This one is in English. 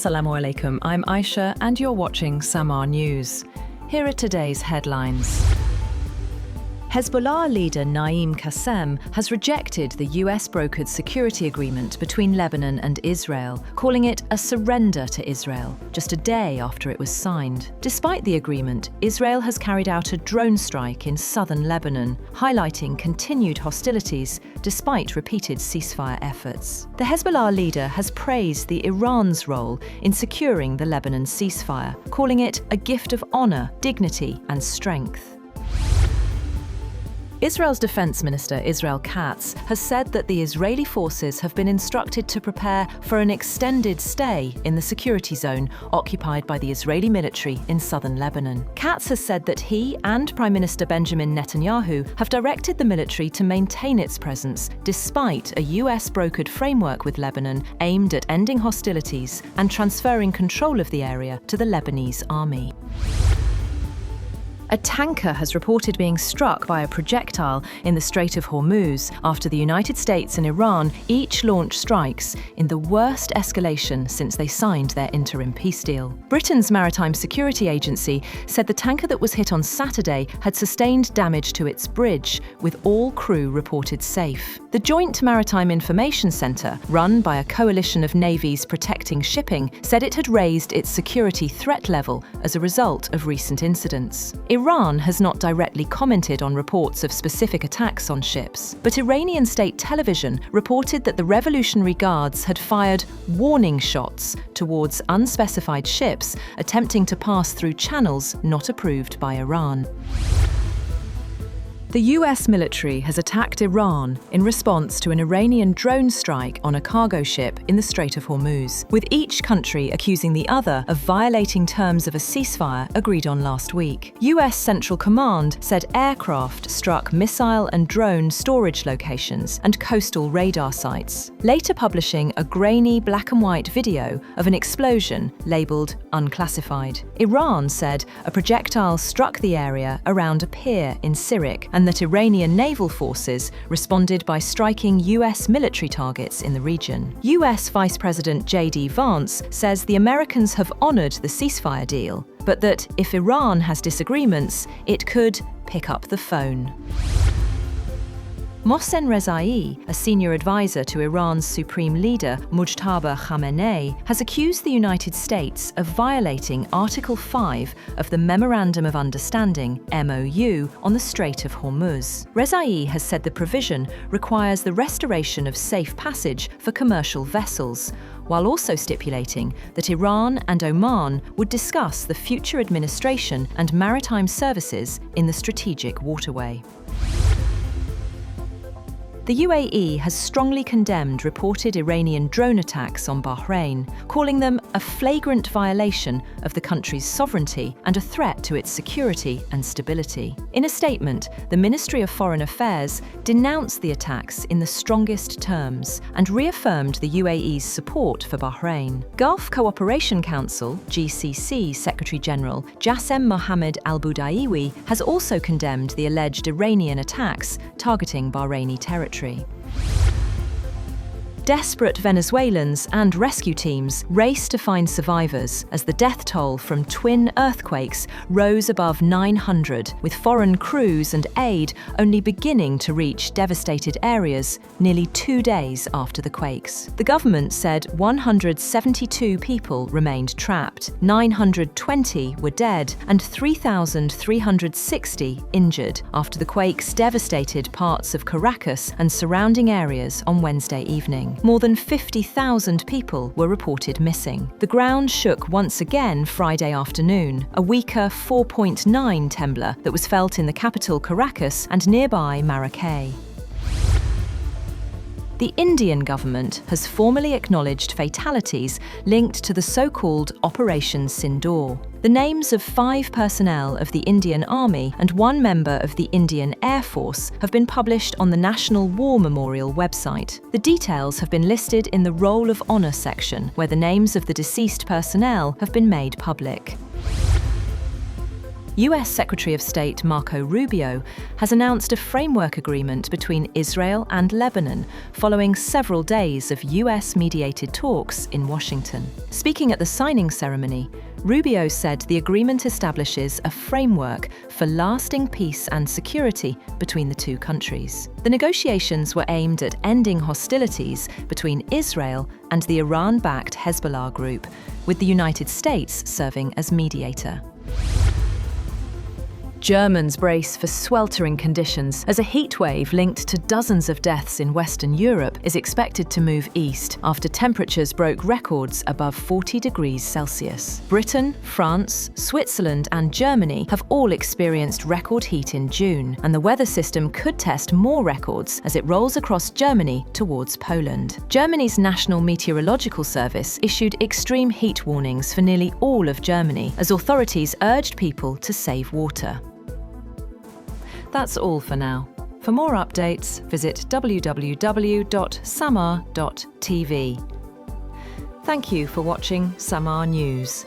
Assalamu alaikum, I'm Aisha and you're watching Samaa News. Here are today's headlines. Hezbollah leader Naim Qassem has rejected the US-brokered security agreement between Lebanon and Israel, calling it a surrender to Israel, just a day after it was signed. Despite the agreement, Israel has carried out a drone strike in southern Lebanon, highlighting continued hostilities despite repeated ceasefire efforts. The Hezbollah leader has praised the Iran's role in securing the Lebanon ceasefire, calling it a gift of honor, dignity, and strength. Israel's Defence Minister Israel Katz has said that the Israeli forces have been instructed to prepare for an extended stay in the security zone occupied by the Israeli military in southern Lebanon. Katz has said that he and Prime Minister Benjamin Netanyahu have directed the military to maintain its presence despite a US-brokered framework with Lebanon aimed at ending hostilities and transferring control of the area to the Lebanese army. A tanker has reported being struck by a projectile in the Strait of Hormuz after the United States and Iran each launched strikes in the worst escalation since they signed their interim peace deal. Britain's Maritime Security Agency said the tanker that was hit on Saturday had sustained damage to its bridge, with all crew reported safe. The Joint Maritime Information Centre, run by a coalition of navies protecting shipping, said it had raised its security threat level as a result of recent incidents. Iran has not directly commented on reports of specific attacks on ships, but Iranian state television reported that the Revolutionary Guards had fired warning shots towards unspecified ships attempting to pass through channels not approved by Iran. The US military has attacked Iran in response to an Iranian drone strike on a cargo ship in the Strait of Hormuz, with each country accusing the other of violating terms of a ceasefire agreed on last week. US Central Command said aircraft struck missile and drone storage locations and coastal radar sites, later publishing a grainy black and white video of an explosion labelled unclassified. Iran said a projectile struck the area around a pier in Sirik and that Iranian naval forces responded by striking US military targets in the region. US Vice President J.D. Vance says the Americans have honoured the ceasefire deal, but that if Iran has disagreements, it could pick up the phone. Mohsen Rezai, a senior advisor to Iran's supreme leader Mujtaba Khamenei, has accused the United States of violating Article 5 of the Memorandum of Understanding, MOU, on the Strait of Hormuz. Rezai has said the provision requires the restoration of safe passage for commercial vessels, while also stipulating that Iran and Oman would discuss the future administration and maritime services in the strategic waterway. The UAE has strongly condemned reported Iranian drone attacks on Bahrain, calling them a flagrant violation of the country's sovereignty and a threat to its security and stability. In a statement, the Ministry of Foreign Affairs denounced the attacks in the strongest terms and reaffirmed the UAE's support for Bahrain. Gulf Cooperation Council, GCC Secretary-General Jassem Mohammed al-Budaiwi has also condemned the alleged Iranian attacks targeting Bahraini territory. Desperate Venezuelans and rescue teams race to find survivors as the death toll from twin earthquakes rose above 900, with foreign crews and aid only beginning to reach devastated areas nearly 2 days after the quakes. The government said 172 people remained trapped, 920 were dead, and 3,360 injured after the quakes devastated parts of Caracas and surrounding areas on Wednesday evening. More than 50,000 people were reported missing. The ground shook once again Friday afternoon, a weaker 4.9 trembler that was felt in the capital Caracas and nearby Maracay. The Indian government has formally acknowledged fatalities linked to the so-called Operation Sindoor. The names of 5 personnel of the Indian Army and 1 member of the Indian Air Force have been published on the National War Memorial website. The details have been listed in the Roll of Honour section, where the names of the deceased personnel have been made public. US Secretary of State Marco Rubio has announced a framework agreement between Israel and Lebanon following several days of US-mediated talks in Washington. Speaking at the signing ceremony, Rubio said the agreement establishes a framework for lasting peace and security between the two countries. The negotiations were aimed at ending hostilities between Israel and the Iran-backed Hezbollah group, with the United States serving as mediator. Germans brace for sweltering conditions as a heatwave linked to dozens of deaths in Western Europe is expected to move east after temperatures broke records above 40 degrees Celsius. Britain, France, Switzerland and Germany have all experienced record heat in June, and the weather system could test more records as it rolls across Germany towards Poland. Germany's National Meteorological Service issued extreme heat warnings for nearly all of Germany as authorities urged people to save water. That's all for now. For more updates, visit www.samaa.tv. Thank you for watching Samaa News.